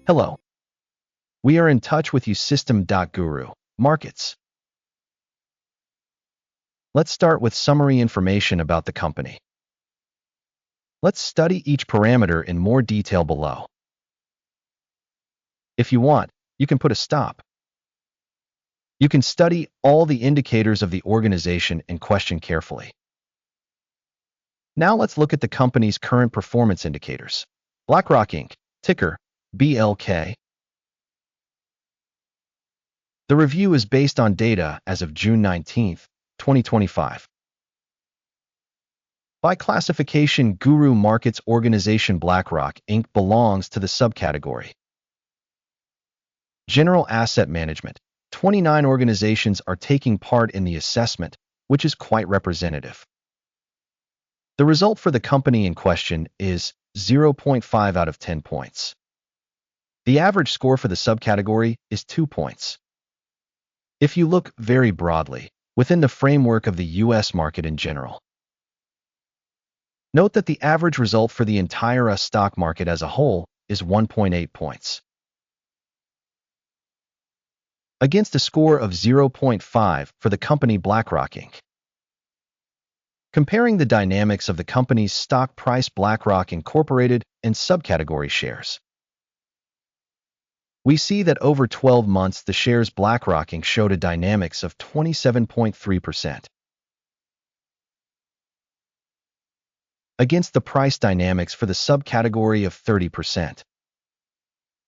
Hello. We are in touch with you System.GURU.Markets. Let's start with summary information about the company. Let's study each parameter in more detail below. If you want, you can put a stop. You can study all the indicators of the organization in question carefully. Now let's look at the company's current performance indicators. Blackrock Inc., ticker BLK. The review is based on data as of June 19, 2025. By classification, GURU.Markets organization Blackrock Inc. belongs to the subcategory General Asset Management. 29 organizations are taking part in the assessment, which is quite representative. The result for the company in question is 0.5 out of 10 points. The average score for the subcategory is 2 points. If you look very broadly, within the framework of the U.S. market in general, note that the average result for the entire US stock market as a whole is 1.8 points. Against a score of 0.5 for the company Blackrock Inc. Comparing the dynamics of the company's stock price Blackrock Incorporated and subcategory shares, we see that over 12 months the shares Blackrock Inc. showed a dynamics of 27.3%. Against the price dynamics for the subcategory of 30%.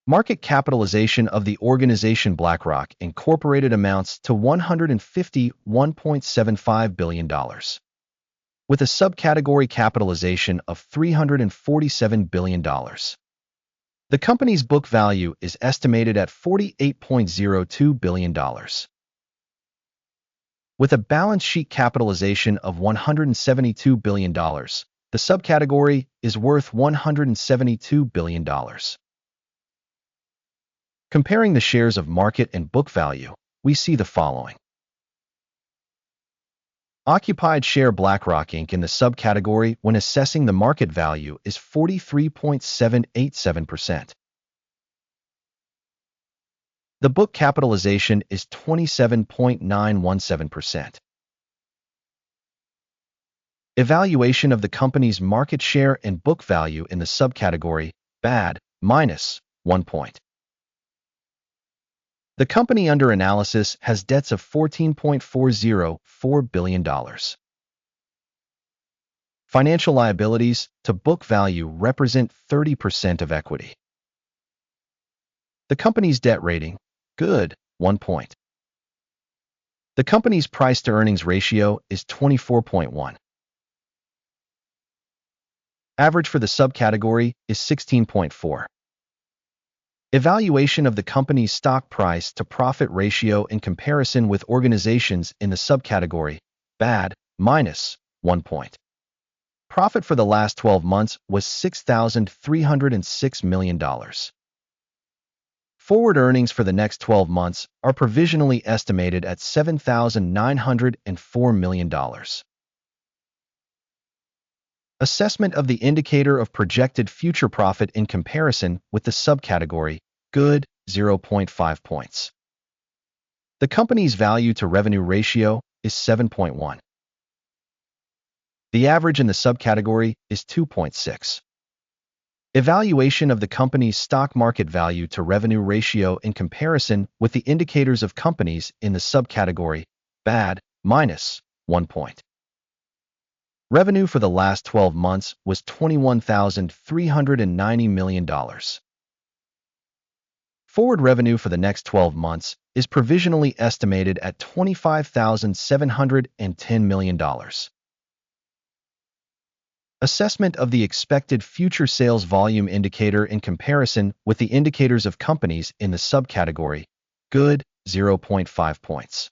Market capitalization of the organization Blackrock Incorporated amounts to $151.75 billion, with a subcategory capitalization of $347 billion. The company's book value is estimated at $48.02 billion. With a balance sheet capitalization of $172 billion, the subcategory is worth $172 billion. Comparing the shares of market and book value, we see the following. Occupied share Blackrock Inc. in the subcategory when assessing the market value is 43.787%. The book capitalization is 27.917%. Evaluation of the company's market share and book value in the subcategory, bad, -1 point. The company under analysis has debts of $14.404 billion. Financial liabilities to book value represent 30% of equity. The company's debt rating, good, 1 point. The company's price-to-earnings ratio is 24.1. Average for the subcategory is 16.4. Evaluation of the company's stock price to profit ratio in comparison with organizations in the subcategory, bad, -1 point. Profit for the last 12 months was $6,306 million. Forward earnings for the next 12 months are provisionally estimated at $7,904 million. Assessment of the indicator of projected future profit in comparison with the subcategory, good, 0.5 points. The company's value-to-revenue ratio is 7.1. The average in the subcategory is 2.6. Evaluation of the company's stock market value-to-revenue ratio in comparison with the indicators of companies in the subcategory, bad, -1 point. Revenue for the last 12 months was $21,390 million. Forward revenue for the next 12 months is provisionally estimated at $25,710 million. Assessment of the expected future sales volume indicator in comparison with the indicators of companies in the subcategory, good, 0.5 points.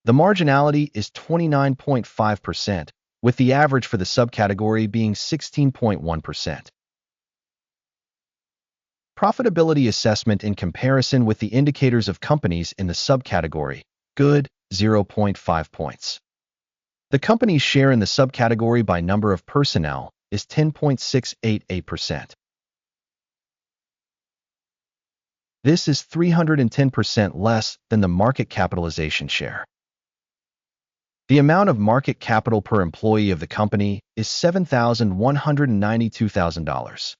The marginality is 29.5%, with the average for the subcategory being 16.1%. Profitability assessment in comparison with the indicators of companies in the subcategory, good, 0.5 points. The company's share in the subcategory by number of personnel is 10.688%. This is 310% less than the market capitalization share. The amount of market capital per employee of the company is $7,192,000.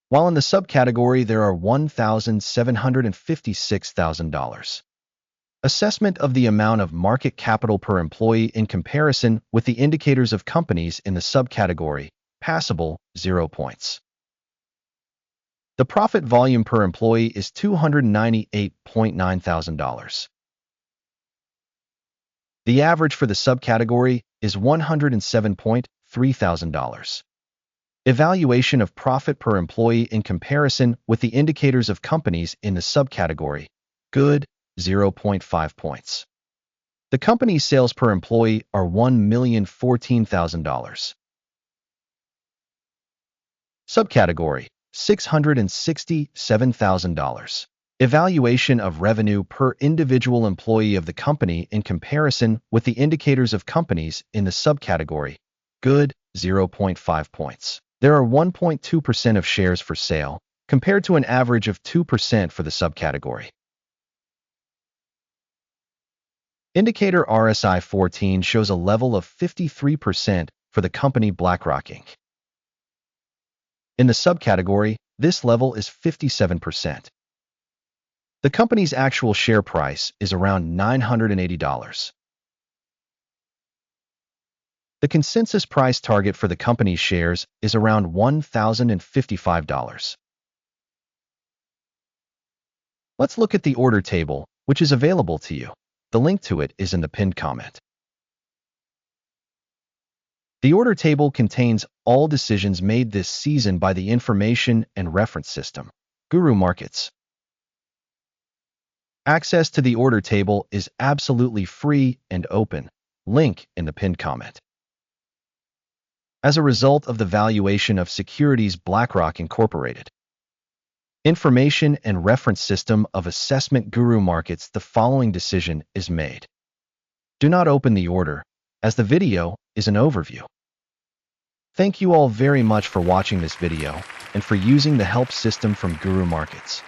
While in the subcategory there are $1,756,000. Assessment of the amount of market capital per employee in comparison with the indicators of companies in the subcategory, passable, 0 points. The profit volume per employee is $298,900. The average for the subcategory is $107,300. Evaluation of profit per employee in comparison with the indicators of companies in the subcategory, good, 0.5 points. The company's sales per employee are $1,014,000. Subcategory, $667,000. Evaluation of revenue per individual employee of the company in comparison with the indicators of companies in the subcategory, good, 0.5 points. There are 1.2% of shares for sale, compared to an average of 2% for the subcategory. Indicator RSI 14 shows a level of 53% for the company Blackrock Inc. In the subcategory, this level is 57%. The company's actual share price is around $980. The consensus price target for the company's shares is around $1,055. Let's look at the order table, which is available to you. The link to it is in the pinned comment. The order table contains all decisions made this season by the information and reference system, Guru.Markets. Access to the order table is absolutely free and open. Link in the pinned comment. As a result of the valuation of securities Blackrock Incorporated. Information and reference system of assessment Guru.Markets, the following decision is made. Do not open the order, as the video is an overview. Thank you all very much for watching this video and for using the help system from Guru.Markets.